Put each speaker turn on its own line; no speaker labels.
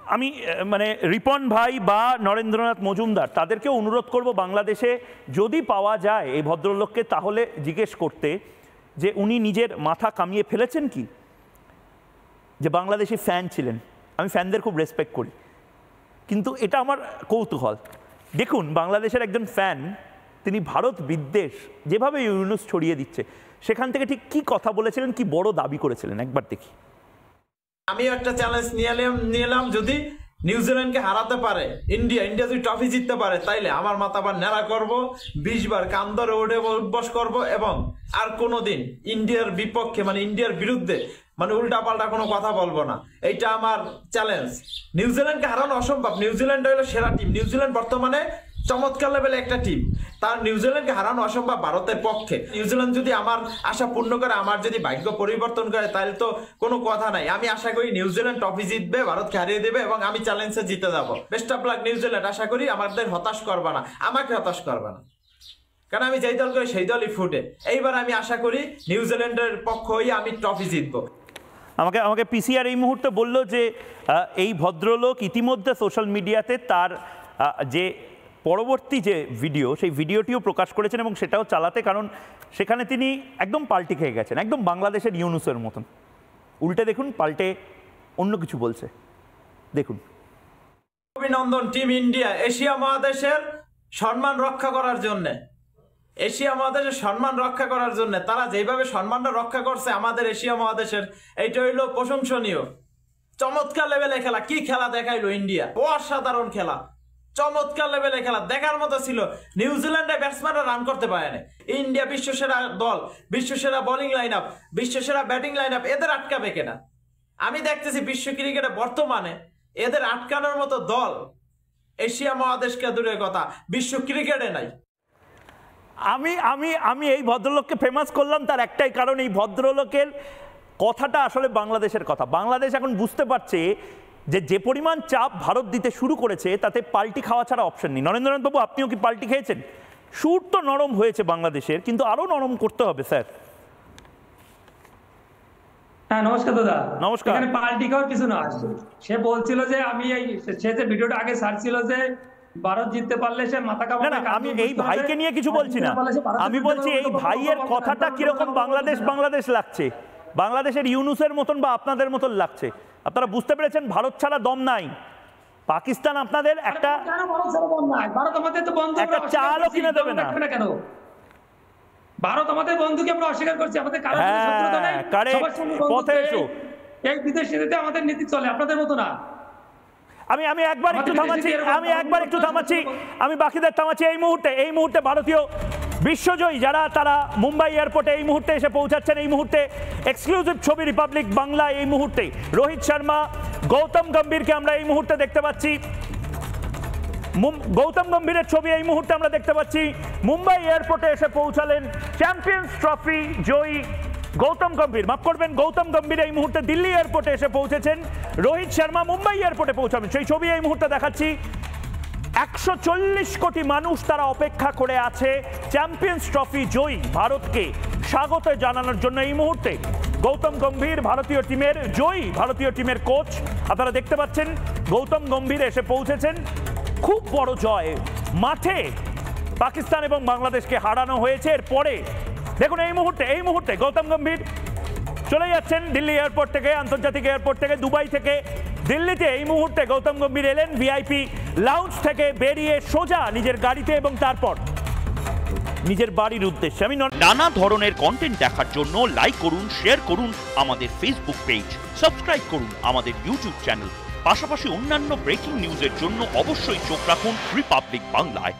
আমি মানে রিপন ভাই বা নরেন্দ্রনাথ মজুমদার তাদেরকেও অনুরোধ করব বাংলাদেশে যদি পাওয়া যায় এই ভদ্রলোককে তাহলে জিজ্ঞেস করতে যে উনি নিজের মাথা কামিয়ে ফেলেছেন কি, যে বাংলাদেশি ফ্যান ছিলেন। আমি ফ্যানদের খুব রেসপেক্ট করি, কিন্তু এটা আমার কৌতূহল। দেখুন বাংলাদেশের একজন ফ্যান, তিনি ভারত বিদ্বেষ যেভাবে ইউনুস ছড়িয়ে দিচ্ছে সেখান থেকে ঠিক কি কথা বলেছিলেন, কি বড় দাবি করেছিলেন একবার দেখি।
আমি একটা চ্যালেঞ্জ নিলাম, যদি নিউজিল্যান্ডকে হারাতে পারে ইন্ডিয়া যদি ট্রফি জিততে পারে তাইলে আমার মাথা বার ন্যাড়া করবো, 20 বার কান ধরে ওঠে উঠবস করবো, এবং আর কোনোদিন ইন্ডিয়ার বিপক্ষে মানে ইন্ডিয়ার বিরুদ্ধে মানে উল্টা পাল্টা কোনো কথা বলবো না। এইটা আমার চ্যালেঞ্জ। নিউজিল্যান্ডকে হারানো অসম্ভব। নিউজিল্যান্ড হলো সেরা টিম। নিউজিল্যান্ড বর্তমানে চমৎকার লেভেলে একটা টিম, তার নিউজিল্যান্ডকে হারানো অসম্ভব ভারতের পক্ষে। নিউজিল্যান্ড যদি আমার আশা পূর্ণ করে, আমার যদি ভাগ্য পরিবর্তন করে, তাহলে তো কোনো কথা নাই। আমি আশা করি নিউজিল্যান্ড ট্রফি জিতবে, ভারতকে হারিয়ে দেবে এবং আমি চ্যালেঞ্জে জিতে যাবো। Best of luck New Zealand. আশা করি আমাদের হতাশ করবে না, আমাকে হতাশ করবে না, কারণ আমি যেই দল করি সেই দলই ফুটে। এইবার আমি আশা করি নিউজিল্যান্ডের পক্ষ হয়ে আমি ট্রফি জিতবো।
আমাকে পিসিআর এই মুহূর্তে বলল যে এই ভদ্রলোক ইতিমধ্যে সোশ্যাল মিডিয়াতে তার যে পরবর্তী যে ভিডিও, সেই ভিডিওটিও প্রকাশ করেছেন এবং সেটাও চালাতে, কারণ সেখানে তিনি একদম পাল্টি খেয়ে গেছেন, একদম বাংলাদেশের ইউনুসের মতন। উল্টে দেখুন, পাল্টে অন্য কিছু বলছে, দেখুন।
অভিনন্দন টিম ইন্ডিয়া এশিয়া মহাদেশের সম্মান রক্ষা করার জন্য। এশিয়া মহাদেশের সম্মান রক্ষা করার জন্য তারা যেভাবে সম্মানটা রক্ষা করছে আমাদের এশিয়া মহাদেশের, এইটা হইলো প্রশংসনীয়। চমৎকার লেভেলে খেলা, কি খেলা দেখাইলো ইন্ডিয়া, অসাধারণ খেলা, চমৎকার লেভেলে খেলা, দেখার মতো ছিল। নিউজিল্যান্ডে ব্যাটসম্যানরা রান করতে পারে না। ইন্ডিয়া বিশ্বসেরা দল, বিশ্বসেরা বোলিং লাইন আপ, বিশ্বসেরা ব্যাটিং লাইন আপ, এদের আটকাবে কেনা? আমি দেখতেছি বিশ্ব ক্রিকেটে বর্তমানে এদের আটকানোর মতো দল এশিয়া মহাদেশকে দূরের কথা বিশ্ব ক্রিকেটে নাই।
আমি আমি আমি এই ভদ্রলোককে ফেমাস করলাম তার একটাই কারণ, এই ভদ্রলোকের কথাটা আসলে বাংলাদেশের কথা। বাংলাদেশ এখন বুঝতে পারছে যে পরিমাণ চাপ ভারত দিতে শুরু করেছে তাতে পাল্টি খাওয়া ছাড়া অপশন নেই। নরেন্দ্রনাথ বাবু, আপনিও কি পাল্টি খেয়েছেন? সুর তো নরম হয়েছে বাংলাদেশের, কিন্তু আরো নরম করতে হবে স্যার।
হ্যাঁ নমস্কার দাদা।
নমস্কার।
এখানে পাল্টি খাওয়ার কিছু না। সে বলছিল যে আমি সে যে ভিডিওটা আগে ছাড়ছিল যে ভারত জিততে পারলে সে মাথা কামাবে।
না, আমি এই ভাইকে নিয়ে কিছু বলছি না, আমি বলছি এই ভাইয়ের কথাটা কিরকম বাংলাদেশ লাগছে, বাংলাদেশের ইউনুসের মতন বা আপনাদের মতন লাগছে। আপনারা বুঝতে পেরেছেন ভারত ছাড়া দম নাই। পাকিস্তান আপনাদের একটা চালও কিনে দেবে না।
কেন ভারত আমাদের বন্ধুকে আমরা অস্বীকার করছি? আমাদের এই বিদেশিতে আমাদের নীতি চলে, আপনাদের মতো না।
আমি একবার একটু থামাচ্ছি, আমি বাকিদের থামাচ্ছি। এই মুহূর্তে ভারতীয় বিশ্বজয়ী যারা, তারা মুম্বাই এয়ারপোর্টে এই মুহূর্তে এসে পৌঁছাচ্ছেন। এই মুহূর্তে এক্সক্লুসিভ ছবি রিপাবলিক বাংলা। এই মুহূর্তে রোহিত শর্মা, গৌতম গম্ভীরকে আমরা এই মুহূর্তে দেখতে পাচ্ছি। গৌতম গম্ভীরের ছবি এই মুহূর্তে আমরা দেখতে পাচ্ছি। মুম্বাই এয়ারপোর্টে এসে পৌঁছালেন চ্যাম্পিয়ন্স ট্রফি জয়ী গৌতম গম্ভীর। মাফ করবেন, গৌতম গম্ভীর এই মুহূর্তে দিল্লি এয়ারপোর্টে এসে পৌঁছেছেন। রোহিত শর্মা মুম্বাই এয়ারপোর্টে পৌঁছাবেন, সেই ছবি এই মুহূর্তে দেখাচ্ছি। 140 কোটি মানুষ তারা অপেক্ষা করে আছে চ্যাম্পিয়ন্স ট্রফি জয়ী ভারতকে স্বাগত জানানোর জন্য। এই মুহূর্তে গৌতম গম্ভীর ভারতীয় টিমের জয়ী, ভারতীয় টিমের কোচ, আপনারা দেখতে পাচ্ছেন গৌতম গম্ভীর এসে পৌঁছেছেন। খুব বড় জয়, মাঠে পাকিস্তান এবং বাংলাদেশকে হারানো হয়েছে। এরপরে দেখুন এই মুহূর্তে গৌতম গম্ভীর চলে যাচ্ছেন দিল্লি এয়ারপোর্ট থেকে, আন্তর্জাতিক এয়ারপোর্ট থেকে, দুবাই থেকে দিল্লিতে। এই মুহূর্তে গৌতম গম্ভীর এলেন ভিআইপি লাউঞ্জ থেকে বেরিয়ে সোজা নিজের গাড়িতে এবং তারপর নিজের বাড়ির উদ্দেশ্যে। আমি
নানা ধরনের কন্টেন্ট দেখার জন্য লাইক করুন, শেয়ার করুন আমাদের ফেসবুক পেজ, সাবস্ক্রাইব করুন আমাদের ইউটিউব চ্যানেল। পাশাপাশি অন্যান্য ব্রেকিং নিউজের জন্য অবশ্যই চোখ রাখুন রিপাবলিক বাংলায়।